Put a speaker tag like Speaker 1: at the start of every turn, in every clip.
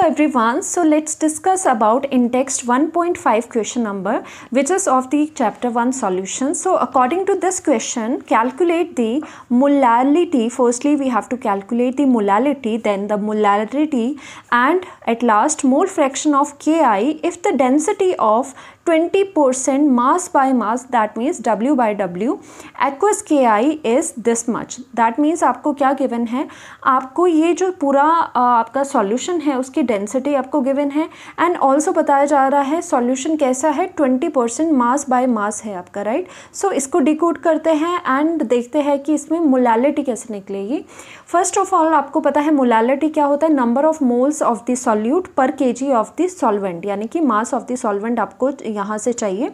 Speaker 1: everyone, so let's discuss about in text 1.5 question number which is of the chapter 1 solution. So according to this question, calculate the molality. Firstly we have to calculate the molality, then the molarity, and at last mole fraction of Ki if the density of 20% mass by mass, that means W by W, aqueous Ki is this much. That means आपको क्या given है, आपको ये जो पूरा आपका solution है उसकी डेंसिटी आपको गिवन है एंड ऑल्सो बताया जा रहा है सॉल्यूशन कैसा है, 20% मास बाय मास है आपका, राइट. सो इसको डिकोड करते हैं एंड देखते हैं कि इसमें मोलालिटी कैसे निकलेगी. फर्स्ट ऑफ ऑल आपको पता है मोलालिटी क्या होता है, number of moles of the solute पर केजी ऑफ द सॉल्वेंट, यानी कि मास ऑफ द सॉल्वेंट आपको यहाँ से चाहिए.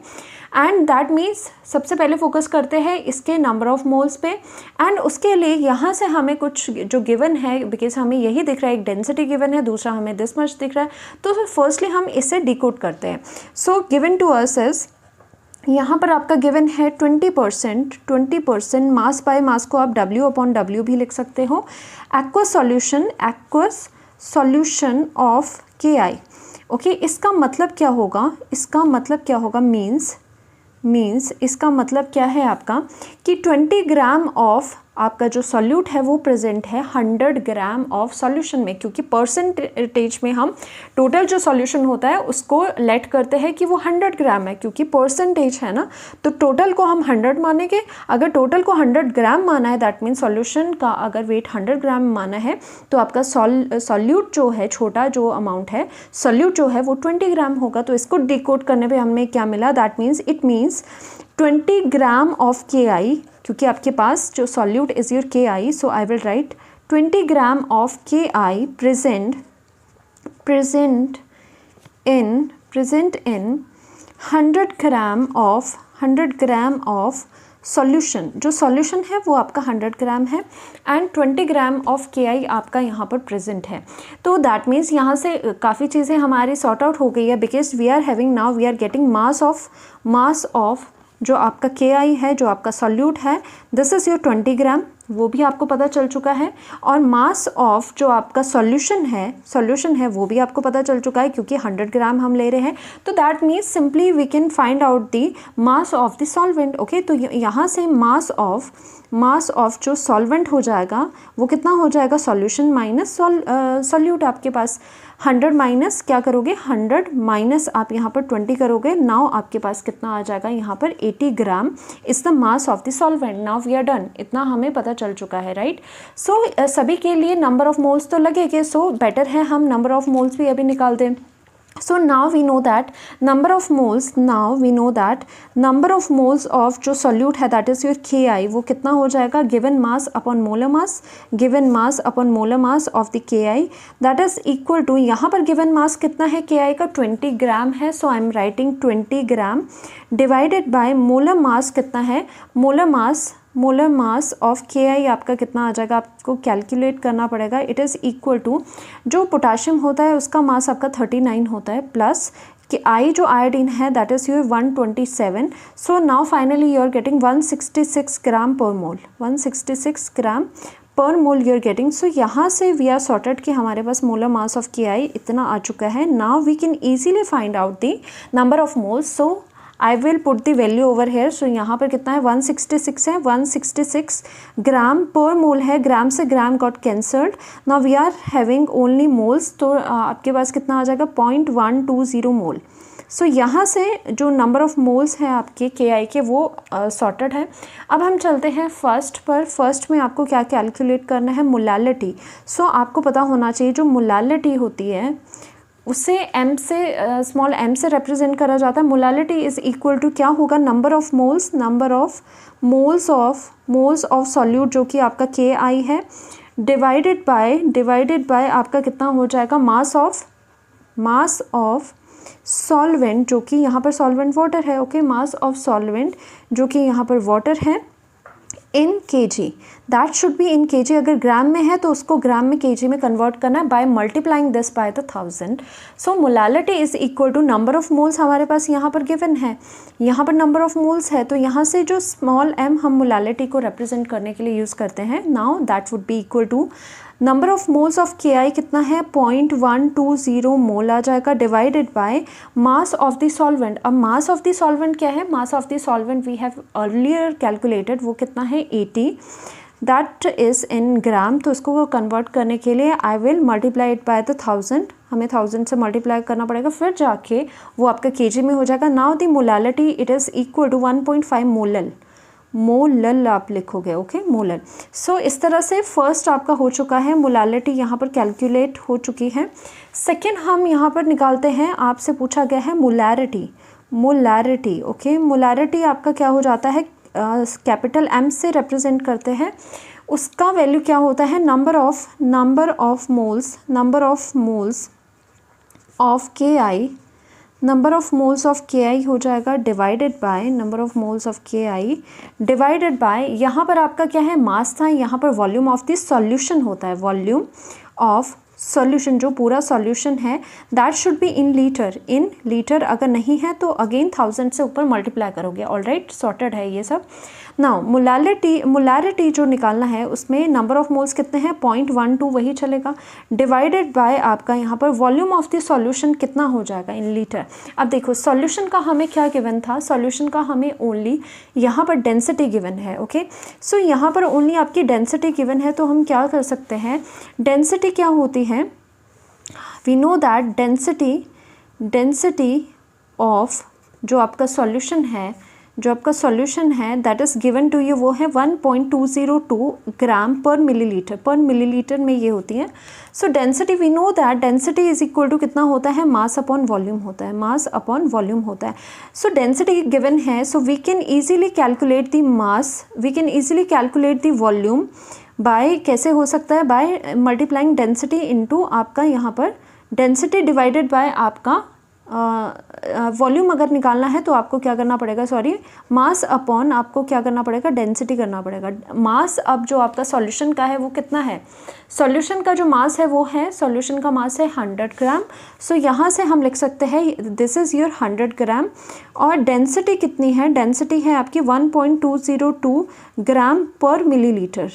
Speaker 1: एंड दैट मीन्स सबसे पहले फोकस करते हैं इसके नंबर ऑफ मोल्स पे एंड उसके लिए यहाँ से हमें कुछ जो गिवन है, बिकॉज हमें यही दिख रहा है, एक डेंसिटी गिवन है, दूसरा हमें दिस मच दिख रहा है, तो फर्स्टली हम इसे डिकोड करते हैं. So given to us is, यहाँ पर आपका गिवन है 20% मास बाय मास को आप W/W भी लिख सकते हो. Aqueous solution of Ki. Okay, इसका मतलब क्या होगा, मीन्स इसका मतलब क्या है आपका कि 20 ग्राम ऑफ आपका जो सॉल्यूट है वो प्रेजेंट है 100 ग्राम ऑफ सॉल्यूशन में, क्योंकि परसेंटेज में हम टोटल जो सॉल्यूशन होता है उसको लेट करते हैं कि वो 100 ग्राम है, क्योंकि परसेंटेज है ना, तो टोटल को हम 100 मानेंगे. अगर टोटल को 100 ग्राम माना है दैट मीन्स सॉल्यूशन का अगर वेट 100 ग्राम माना है तो आपका सॉल्यूट जो है, छोटा जो अमाउंट है सॉल्यूट जो है वो 20 ग्राम होगा. तो इसको डिकोड करने पर हमें क्या मिला, that means it means 20 gram of Ki, क्योंकि आपके पास जो solute is your Ki, so I will right 20 gram of Ki present in 100 gram of solution. जो सॉल्यूशन है वो आपका 100 ग्राम है एंड 20 ग्राम ऑफ Ki आपका यहाँ पर प्रेजेंट है. तो दैट मीन्स यहाँ से काफ़ी चीज़ें हमारी सॉर्ट आउट हो गई है, because we are having now we are getting mass of जो आपका Ki है, जो आपका सॉल्यूट है, दिस इज़ योर 20 ग्राम, वो भी आपको पता चल चुका है. और मास ऑफ जो आपका सॉल्यूशन है वो भी आपको पता चल चुका है, क्योंकि 100 ग्राम हम ले रहे हैं. तो that means simply we can find out the mass of the solvent. Okay, तो यहाँ से मास ऑफ जो सॉल्वेंट हो जाएगा वो कितना हो जाएगा, सॉल्यूशन माइनस सॉल्यूट. आपके पास 100 माइनस क्या करोगे, 100 माइनस आप यहाँ पर 20 करोगे. नाउ आपके पास कितना आ जाएगा, यहाँ पर 80 gram is the mass of the solvent. Now we are done, इतना हमें पता चल चुका है, राइट. सो सभी के लिए नंबर ऑफ मोल्स तो लगेंगे, सो बेटर है हम नंबर ऑफ मोल्स भी अभी निकाल दें. So now we know that number of moles of जो solute है that is your Ki, वो कितना हो जाएगा, given mass upon molar mass of the Ki that is equal to, यहाँ पर given mass कितना है Ki का, 20 ग्राम है. so I am writing 20 gram divided by molar mass कितना है, मोलर मास ऑफ Ki आपका कितना आ जाएगा, आपको कैलकुलेट करना पड़ेगा. इट इज़ इक्वल टू, जो पोटाशियम होता है उसका मास आपका 39 होता है, प्लस कि आई जो आयोडीन है that is your 127. So now finally you are getting 166 gram per mole, 166 gram per mole you are getting. So यहाँ से वी आर सॉर्टेड कि हमारे पास मोलर मास ऑफ Ki इतना आ चुका है. Now we can easily find out the number of moles. So I will put the value over here. So यहाँ पर कितना है, 166 है, 166 ग्राम पर मोल है, ग्राम से gram got cancelled. Now we are having only moles, तो आपके पास कितना आ जाएगा, 0.120 मोल. सो यहाँ से जो नंबर ऑफ मोल्स हैं आपके Ki के वो सॉर्टेड है. अब हम चलते हैं फर्स्ट पर. फर्स्ट में आपको क्या कैलकुलेट करना है, मोलालिटी. सो आपको पता होना चाहिए जो मोलालिटी होती है उससे m से स्मॉल m से रिप्रेजेंट करा जाता है. मोलालिटी इज़ इक्वल टू क्या होगा, number of moles of solute जो कि आपका Ki है, डिवाइडेड बाय आपका कितना हो जाएगा, मास ऑफ सॉल्वेंट जो कि यहाँ पर सॉल्वेंट वाटर है. ओके, मास ऑफ सॉल्वेंट जो कि यहाँ पर वाटर है इन kg, that should be in kg. अगर ग्राम में है तो उसको ग्राम में kg में कन्वर्ट करना है by multiplying this by the 1000. So molality is equal to number of moles हमारे पास यहाँ पर गिवन है, यहाँ पर नंबर ऑफ मोल्स है, तो यहाँ से जो स्मॉल m हम मोलालिटी को रिप्रेजेंट करने के लिए यूज़ करते हैं. Now that would be equal to number of moles of KI कितना है 0.120 मोल आ जाएगा, divided by mass of the solvent. अब मास ऑफ द सॉल्वेंट क्या है, mass of the solvent we have earlier calculated, वो कितना है 80, दैट इज़ इन ग्राम। तो उसको कन्वर्ट करने के लिए आई will multiply it by the 1000, हमें 1000 से मल्टीप्लाई करना पड़ेगा, फिर जाके वो आपका kg में हो जाएगा। Now the molality it is equal to 1.5 molal, molal आप लिखोगे, ओके मोलल। सो इस तरह से फर्स्ट आपका हो चुका है, मोलालिटी यहाँ पर कैलकुलेट हो चुकी है। सेकेंड हम यहाँ पर निकालते हैं, आपसे पूछा गया है मोलैरिटी, मोलैरिटी ओके। मोलैरिटी आपका क्या हो जाता है, कैपिटल M से रिप्रेजेंट करते हैं, उसका वैल्यू क्या होता है number of moles of KI, number of moles of KI हो जाएगा divided by number of moles of KI divided by, यहाँ पर आपका क्या है मास था, यहाँ पर वॉल्यूम ऑफ द सॉल्यूशन होता है, वॉल्यूम ऑफ सॉल्यूशन जो पूरा सॉल्यूशन है, that should be in litre, अगर नहीं है तो अगेन 1000 से ऊपर मल्टीप्लाई करोगे। ऑलराइट, सॉर्टेड है ये सब। नाउ मोलैरिटी जो निकालना है उसमें नंबर ऑफ मोल्स कितने हैं 0.12 वही चलेगा, डिवाइडेड बाय आपका यहाँ पर वॉल्यूम ऑफ द सॉल्यूशन कितना हो जाएगा इन लीटर। अब देखो सॉल्यूशन का हमें क्या गिवन था, सॉल्यूशन का हमें ओनली यहाँ पर डेंसिटी गिवन है, ओके। सो यहाँ पर ओनली आपकी डेंसिटी गिवन है, तो हम क्या कर सकते हैं, डेंसिटी क्या होती है, we know that density of जो आपका सॉल्यूशन है that is given to you, वो है 1.202 ग्राम पर मिलीलीटर में ये होती है। So density we know that density is equal to कितना होता है, मास अपॉन वॉल्यूम होता है, सो डेंसिटी गिवन है, so we can easily calculate the mass, we can easily calculate the volume by, कैसे हो सकता है, बाय मल्टीप्लाइंग डेंसिटी इनटू आपका यहाँ पर डेंसिटी डिवाइडेड बाय आपका वॉल्यूम अगर निकालना है तो आपको क्या करना पड़ेगा, मास अपॉन आपको क्या करना पड़ेगा, डेंसिटी करना पड़ेगा। मास अब जो आपका सॉल्यूशन का है वो कितना है, सॉल्यूशन का जो मास है वो है, सॉल्यूशन का मास है 100 ग्राम। सो यहाँ से हम लिख सकते हैं दिस इज़ योर 100 ग्राम, और डेंसिटी कितनी है, डेंसिटी है आपकी 1.202 ग्राम पर मिलीलीटर।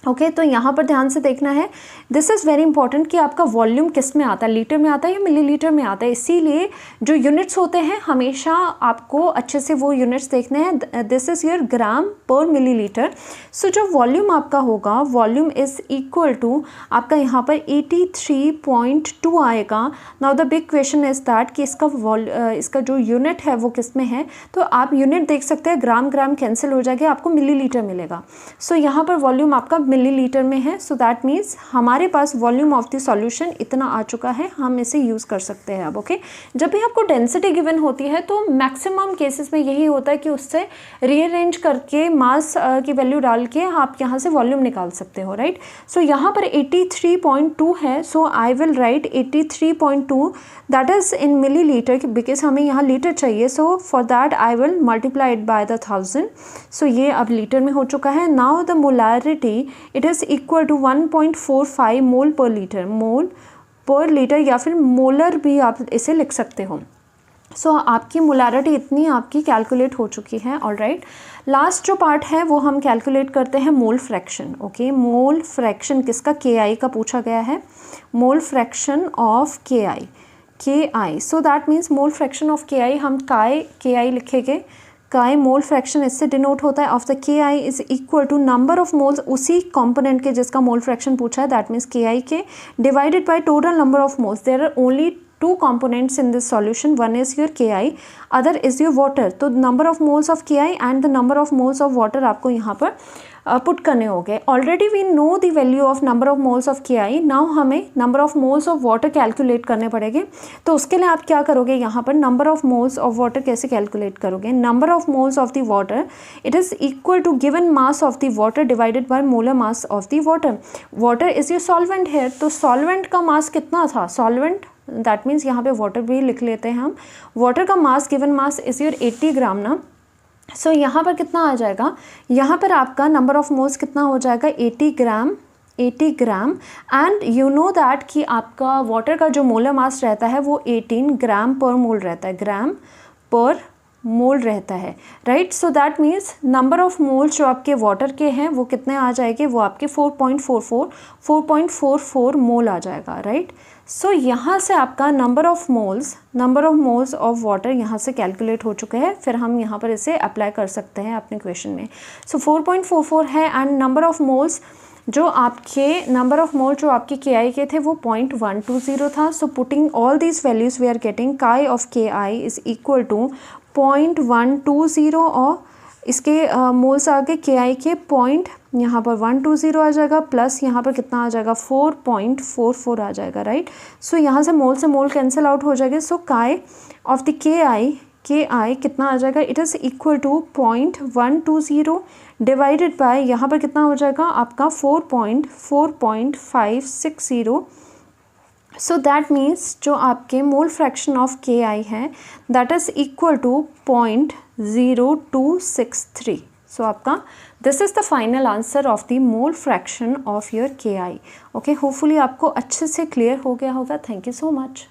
Speaker 1: ओके तो यहाँ पर ध्यान से देखना है, दिस इज़ वेरी इंपॉर्टेंट कि आपका वॉल्यूम किस में आता है, लीटर में आता है या मिलीलीटर में आता है। इसीलिए जो यूनिट्स होते हैं हमेशा आपको अच्छे से वो यूनिट्स देखने हैं, दिस इज़ योर ग्राम पर मिलीलीटर। सो जो वॉल्यूम आपका होगा, वॉल्यूम इज़ इक्वल टू आपका यहाँ पर 83.2 आएगा। Now the big question is that कि इसका जो यूनिट है वो किस में है, तो आप यूनिट देख सकते हैं, ग्राम कैंसिल हो जाएगा, आपको मिलीलीटर मिलेगा। सो यहाँ पर वॉल्यूम आपका मिलीलीटर में है, सो दैट मीन्स हमारे पास वॉल्यूम ऑफ द सॉल्यूशन इतना आ चुका है, हम इसे यूज़ कर सकते हैं अब। ओके जब भी आपको डेंसिटी गिवन होती है तो मैक्सिमम केसेस में यही होता है कि उससे रीअरेंज करके मास की वैल्यू डाल के आप यहाँ से वॉल्यूम निकाल सकते हो, राइट। सो यहाँ पर 83.2 है, so I will write 83.2 that is in millilitre, because हमें यहाँ लीटर चाहिए, so for that I will multiply it by the 1000। So ये अब लीटर में हो चुका है। Now the molarity it is equal to 1.45 mole per litre या फिर मोलर भी आप इसे लिख सकते हो। सो आपकी मोलैरिटी इतनी आपकी कैलकुलेट हो चुकी है। ऑलराइट, लास्ट जो पार्ट है वो हम कैलकुलेट करते हैं mole fraction. Okay mole fraction किसका, KI का पूछा गया है, mole fraction of KI। So that means mole fraction of KI हम KI लिखेंगे, काई मोल फ्रैक्शन इससे डिनोट होता है of the KI is equal to number of moles उसी कंपोनेंट के जिसका मोल फ्रैक्शन पूछा है, दैट मीन्स KI के divided by total number of moles. There are only 2 components in this solution, one is your KI, other is your water। तो number of moles of KI and the number of moles of water आपको यहाँ पर put करने होंगे। Already we know the value of number of moles of KI, now हमें number of moles of water calculate करने पड़ेंगे। तो उसके लिए आप क्या करोगे, यहाँ पर number of moles of water कैसे कैलकुलेट करोगे, number of moles of the water it is equal to given mass of the water divided by molar mass of the water. Water is your solvent here, तो solvent का मास कितना था, solvent that means यहाँ पे water भी लिख लेते हैं हम, वाटर का mass given mass is your 80 ग्राम ना। सो यहाँ पर कितना आ जाएगा, यहाँ पर आपका नंबर ऑफ मोल्स कितना हो जाएगा 80 gram and you know that कि आपका वाटर का जो मोलर मास रहता है वो 18 ग्राम पर मोल रहता है, ग्राम पर मोल रहता है, right. So that means number of moles जो आपके वाटर के हैं वो कितने आ जाएंगे, वो आपके 4.44 मोल आ जाएगा, राइट। सो यहाँ से आपका number of moles of water यहाँ से कैलकुलेट हो चुके हैं, फिर हम यहाँ पर इसे अप्लाई कर सकते हैं अपने क्वेश्चन में। सो 4.44 है एंड नंबर ऑफ मोल्स जो आपके KI के थे वो 0.120 था। So putting all these values we are getting chi of KI is equal to 0.120 और इसके मोल्स आगे KI के यहाँ पर 120 आ जाएगा प्लस यहाँ पर कितना आ जाएगा 4.44 आ जाएगा, राइट। सो यहाँ से मोल कैंसिल आउट हो जाएगा। सो काई ऑफ द KI कितना आ जाएगा, it is equal to 0.120 divided by यहाँ पर कितना हो जाएगा आपका 4.560। सो दैट मीन्स जो आपके मोल फ्रैक्शन ऑफ KI है दैट इज़ इक्वल टू 0.0263। सो आपका this is the final answer of the mole fraction of your KI। Okay, hopefully आपको अच्छे से क्लियर हो गया होगा। Thank you so much.